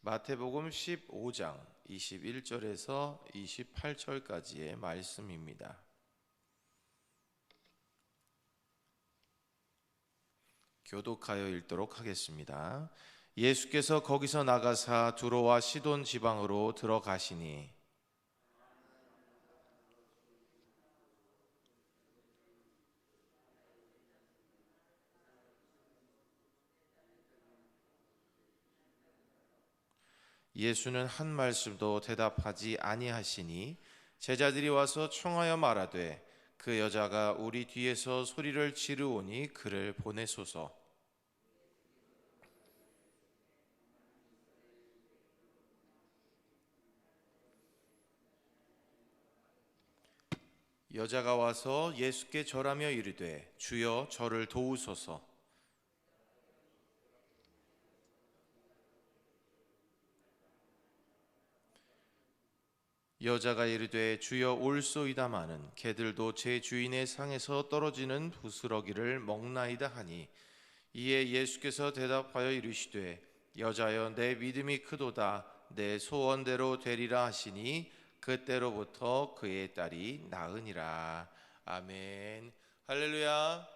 마태복음 15장 21절에서 28절까지의 말씀입니다. 교독하여 읽도록 하겠습니다. 예수께서 거기서 나가사 두로와 시돈 지방으로 들어가시니 예수는 한 말씀도 대답하지 아니하시니 제자들이 와서 청하여 말하되 그 여자가 우리 뒤에서 소리를 지르오니 그를 보내소서. 여자가 와서 예수께 절하며 이르되 주여 저를 도우소서. 여자가 이르되 주여 올소이다마는 개들도 제 주인의 상에서 떨어지는 부스러기를 먹나이다 하니 이에 예수께서 대답하여 이르시되 여자여 내 믿음이 크도다 내 소원대로 되리라 하시니 그때로부터 그의 딸이 나으니라. 아멘. 할렐루야.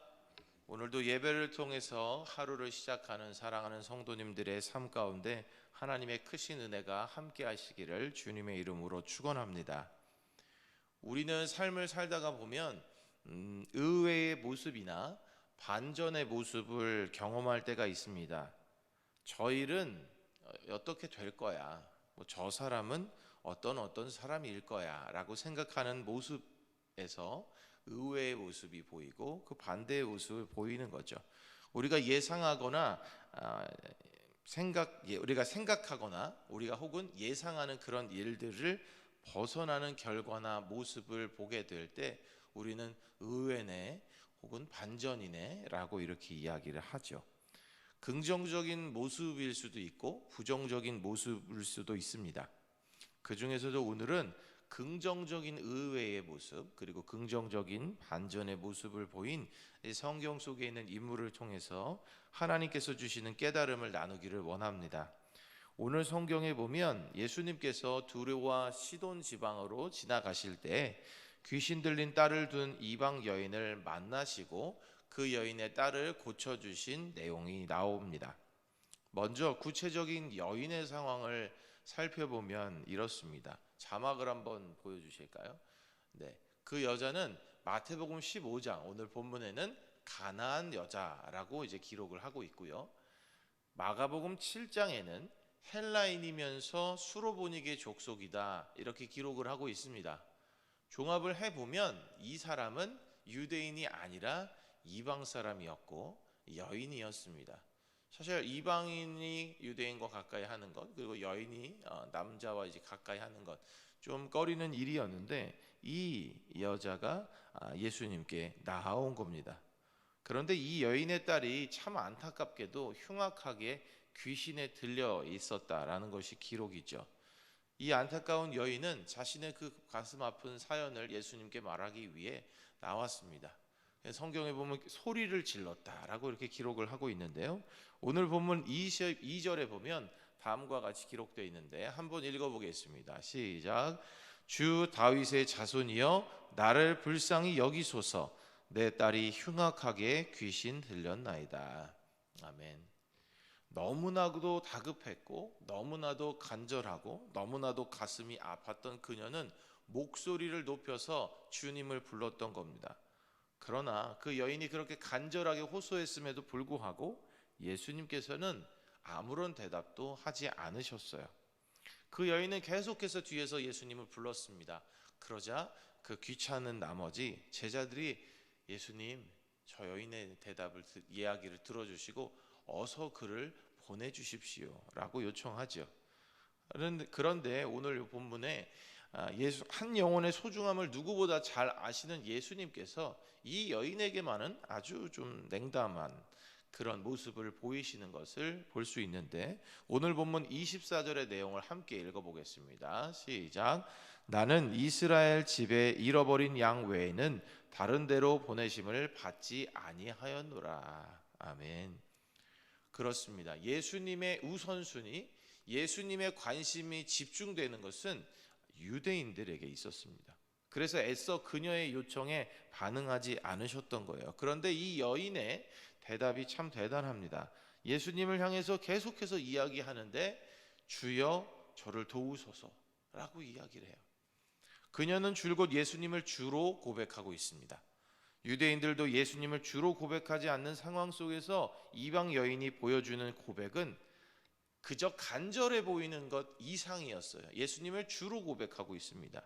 오늘도 예배를 통해서 하루를 시작하는 사랑하는 성도님들의 삶 가운데 하나님의 크신 은혜가 함께 하시기를 주님의 이름으로 축원합니다. 우리는 삶을 살다가 보면 의외의 모습이나 반전의 모습을 경험할 때가 있습니다. 저 일은 어떻게 될 거야, 저 사람은 어떤 사람일 거야 라고 생각하는 모습에서 의외의 모습이 보이고 그 반대의 모습을 보이는 거죠. 우리가 예상하거나 우리가 생각하거나 우리가 혹은 예상하는 그런 일들을 벗어나는 결과나 모습을 보게 될 때 우리는 의외네 혹은 반전이네 라고 이렇게 이야기를 하죠. 긍정적인 모습일 수도 있고 부정적인 모습일 수도 있습니다. 그 중에서도 오늘은 긍정적인 의외의 모습 그리고 긍정적인 반전의 모습을 보인 성경 속에 있는 인물을 통해서 하나님께서 주시는 깨달음을 나누기를 원합니다. 오늘 성경에 보면 예수님께서 두로와 시돈 지방으로 지나가실 때 귀신 들린 딸을 둔 이방 여인을 만나시고 그 여인의 딸을 고쳐주신 내용이 나옵니다. 먼저 구체적인 여인의 상황을 살펴보면 이렇습니다. 자막을 한번 보여주실까요? 네, 그 여자는 마태복음 15장 오늘 본문에는 가나안 여자라고 이제 기록을 하고 있고요. 마가복음 7장에는 헬라인이면서 수로보니게 족속이다 이렇게 기록을 하고 있습니다. 종합을 해보면 이 사람은 유대인이 아니라 이방 사람이었고 여인이었습니다. 사실 이방인이 유대인과 가까이 하는 것 그리고 여인이 남자와 이제 가까이 하는 것 좀 꺼리는 일이었는데 이 여자가 예수님께 나아온 겁니다. 그런데 이 여인의 딸이 참 안타깝게도 흉악하게 귀신에 들려 있었다라는 것이 기록이죠. 이 안타까운 여인은 자신의 그 가슴 아픈 사연을 예수님께 말하기 위해 나왔습니다. 성경에 보면 소리를 질렀다라고 이렇게 기록을 하고 있는데요. 오늘 본문 2절에 보면 다음과 같이 기록되어 있는데 한번 읽어보겠습니다. 시작. 주 다윗의 자손이여 나를 불쌍히 여기소서 내 딸이 흉악하게 귀신 들렸나이다. 아멘. 너무나도 다급했고 너무나도 간절하고 너무나도 가슴이 아팠던 그녀는 목소리를 높여서 주님을 불렀던 겁니다. 그러나 그 여인이 그렇게 간절하게 호소했음에도 불구하고 예수님께서는 아무런 대답도 하지 않으셨어요. 그 여인은 계속해서 뒤에서 예수님을 불렀습니다. 그러자 그 귀찮은 나머지 제자들이 예수님 저 여인의 이야기를 들어주시고 어서 그를 보내주십시오 라고 요청하죠. 그런데 오늘 본문에 한 영혼의 소중함을 누구보다 잘 아시는 예수님께서 이 여인에게만은 아주 좀 냉담한 그런 모습을 보이시는 것을 볼 수 있는데 오늘 본문 24절의 내용을 함께 읽어보겠습니다. 시작. 나는 이스라엘 집에 잃어버린 양 외에는 다른 데로 보내심을 받지 아니하였노라. 아멘. 그렇습니다. 예수님의 우선순위 예수님의 관심이 집중되는 것은 유대인들에게 있었습니다. 그래서 애써 그녀의 요청에 반응하지 않으셨던 거예요. 그런데 이 여인의 대답이 참 대단합니다. 예수님을 향해서 계속해서 이야기하는데 주여 저를 도우소서라고 이야기를 해요. 그녀는 줄곧 예수님을 주로 고백하고 있습니다. 유대인들도 예수님을 주로 고백하지 않는 상황 속에서 이방 여인이 보여주는 고백은 그저 간절해 보이는 것 이상이었어요. 예수님을 주로 고백하고 있습니다.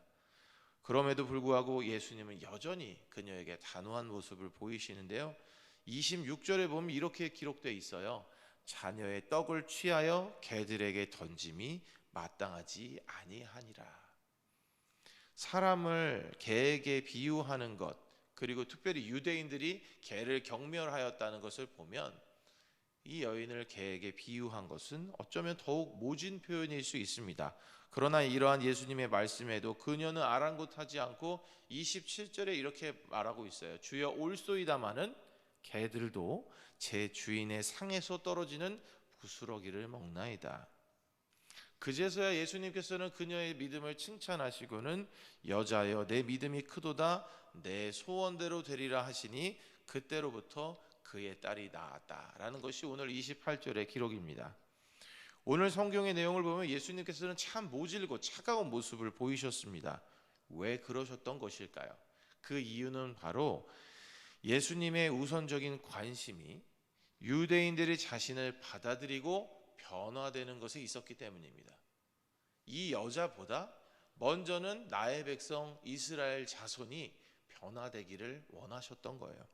그럼에도 불구하고 예수님은 여전히 그녀에게 단호한 모습을 보이시는데요. 26절에 보면 이렇게 기록되어 있어요. 자녀의 떡을 취하여 개들에게 던짐이 마땅하지 아니하니라. 사람을 개에게 비유하는 것, 그리고 특별히 유대인들이 개를 경멸하였다는 것을 보면 이 여인을 개에게 비유한 것은 어쩌면 더욱 모진 표현일 수 있습니다. 그러나 이러한 예수님의 말씀에도 그녀는 아랑곳하지 않고 27절에 이렇게 말하고 있어요. 주여 올소이다마는 개들도 제 주인의 상에서 떨어지는 부스러기를 먹나이다. 그제서야 예수님께서는 그녀의 믿음을 칭찬하시고는 여자여 내 믿음이 크도다 내 소원대로 되리라 하시니 그때로부터 그의 딸이 나았다라는 것이 오늘 28절의 기록입니다. 오늘 성경의 내용을 보면 예수님께서는 참 모질고 차가운 모습을 보이셨습니다. 왜 그러셨던 것일까요? 그 이유는 바로 예수님의 우선적인 관심이 유대인들이 자신을 받아들이고 변화되는 것에 있었기 때문입니다. 이 여자보다 먼저는 나의 백성 이스라엘 자손이 변화되기를 원하셨던 거예요.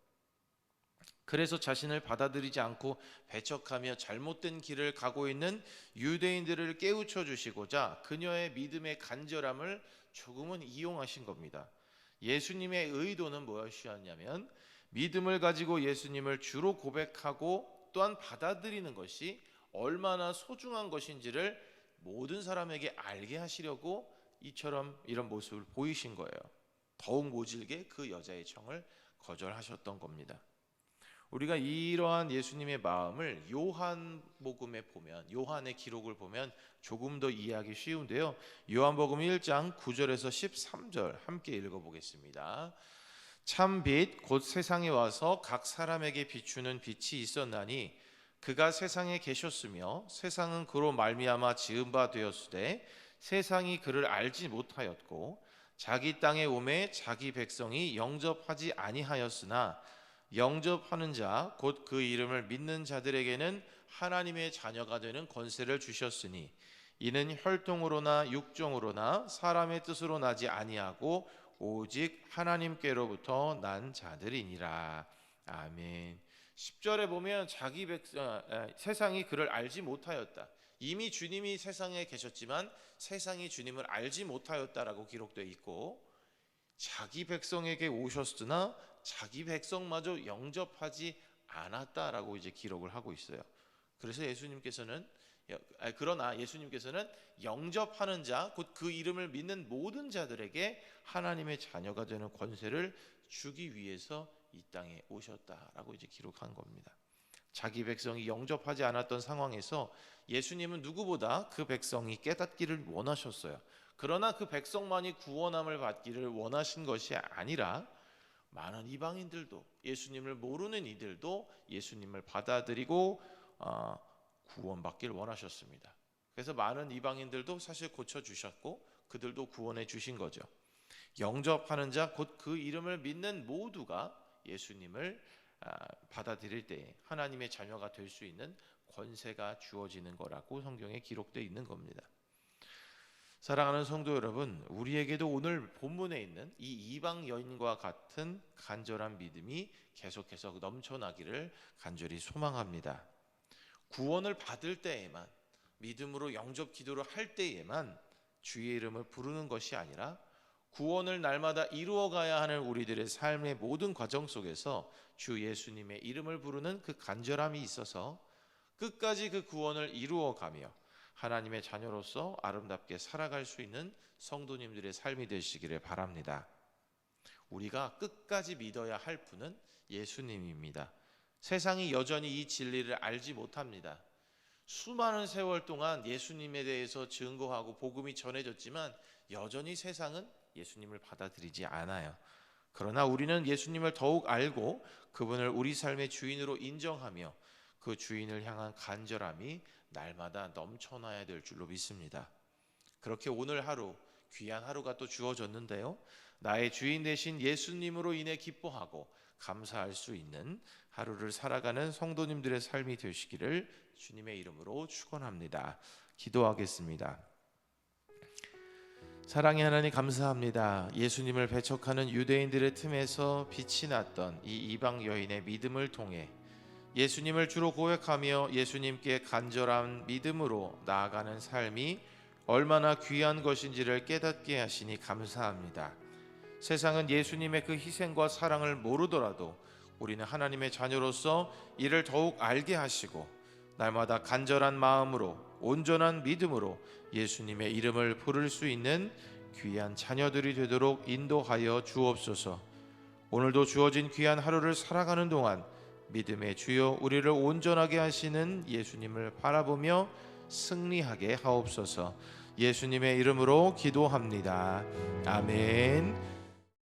그래서 자신을 받아들이지 않고 배척하며 잘못된 길을 가고 있는 유대인들을 깨우쳐 주시고자 그녀의 믿음의 간절함을 조금은 이용하신 겁니다. 예수님의 의도는 무엇이었냐면 믿음을 가지고 예수님을 주로 고백하고 또한 받아들이는 것이 얼마나 소중한 것인지를 모든 사람에게 알게 하시려고 이런 모습을 보이신 거예요. 더욱 모질게 그 여자의 청을 거절하셨던 겁니다. 우리가 이러한 예수님의 마음을 요한복음에 보면, 요한의 기록을 보면 조금 더 이해하기 쉬운데요. 요한복음 1장 9절에서 13절 함께 읽어보겠습니다. 참 빛 곧 세상에 와서 각 사람에게 비추는 빛이 있었나니 그가 세상에 계셨으며 세상은 그로 말미암아 지은 바 되었으되 세상이 그를 알지 못하였고 자기 땅에 오매 자기 백성이 영접하지 아니하였으나 영접하는 자 곧 그 이름을 믿는 자들에게는 하나님의 자녀가 되는 권세를 주셨으니 이는 혈통으로나 육종으로나 사람의 뜻으로 나지 아니하고 오직 하나님께로부터 난 자들이니라. 아멘. 10절에 보면 세상이 그를 알지 못하였다. 이미 주님이 세상에 계셨지만 세상이 주님을 알지 못하였다라고 기록되어 있고 자기 백성에게 오셨으나 자기 백성마저 영접하지 않았다라고 이제 기록을 하고 있어요. 그래서 그러나 예수님께서는 영접하는 자, 곧 그 이름을 믿는 모든 자들에게 하나님의 자녀가 되는 권세를 주기 위해서 이 땅에 오셨다라고 이제 기록한 겁니다. 자기 백성이 영접하지 않았던 상황에서 예수님은 누구보다 그 백성이 깨닫기를 원하셨어요. 그러나 그 백성만이 구원함을 받기를 원하신 것이 아니라 많은 이방인들도 예수님을 모르는 이들도 예수님을 받아들이고 구원받기를 원하셨습니다. 그래서 많은 이방인들도 사실 고쳐주셨고 그들도 구원해 주신 거죠. 영접하는 자 곧 그 이름을 믿는 모두가 예수님을 받아들일 때 하나님의 자녀가 될 수 있는 권세가 주어지는 거라고 성경에 기록되어 있는 겁니다. 사랑하는 성도 여러분, 우리에게도 오늘 본문에 있는 이 이방 여인과 같은 간절한 믿음이 계속해서 넘쳐나기를 간절히 소망합니다. 구원을 받을 때에만, 믿음으로 영접 기도를 할 때에만 주의 이름을 부르는 것이 아니라 구원을 날마다 이루어가야 하는 우리들의 삶의 모든 과정 속에서 주 예수님의 이름을 부르는 그 간절함이 있어서 끝까지 그 구원을 이루어가며 하나님의 자녀로서 아름답게 살아갈 수 있는 성도님들의 삶이 되시기를 바랍니다. 우리가 끝까지 믿어야 할 분은 예수님입니다. 세상이 여전히 이 진리를 알지 못합니다. 수많은 세월 동안 예수님에 대해서 증거하고 복음이 전해졌지만 여전히 세상은 예수님을 받아들이지 않아요. 그러나 우리는 예수님을 더욱 알고 그분을 우리 삶의 주인으로 인정하며 그 주인을 향한 간절함이 날마다 넘쳐나야 될 줄로 믿습니다. 그렇게 오늘 하루, 귀한 하루가 또 주어졌는데요, 나의 주인 되신 예수님으로 인해 기뻐하고 감사할 수 있는 하루를 살아가는 성도님들의 삶이 되시기를 주님의 이름으로 축원합니다. 기도하겠습니다. 사랑의 하나님, 감사합니다. 예수님을 배척하는 유대인들의 틈에서 빛이 났던 이 이방 여인의 믿음을 통해 예수님을 주로 고백하며 예수님께 간절한 믿음으로 나아가는 삶이 얼마나 귀한 것인지를 깨닫게 하시니 감사합니다. 세상은 예수님의 그 희생과 사랑을 모르더라도 우리는 하나님의 자녀로서 이를 더욱 알게 하시고 날마다 간절한 마음으로 온전한 믿음으로 예수님의 이름을 부를 수 있는 귀한 자녀들이 되도록 인도하여 주옵소서. 오늘도 주어진 귀한 하루를 살아가는 동안 믿음의 주여 우리를 온전하게 하시는 예수님을 바라보며 승리하게 하옵소서. 예수님의 이름으로 기도합니다. 아멘.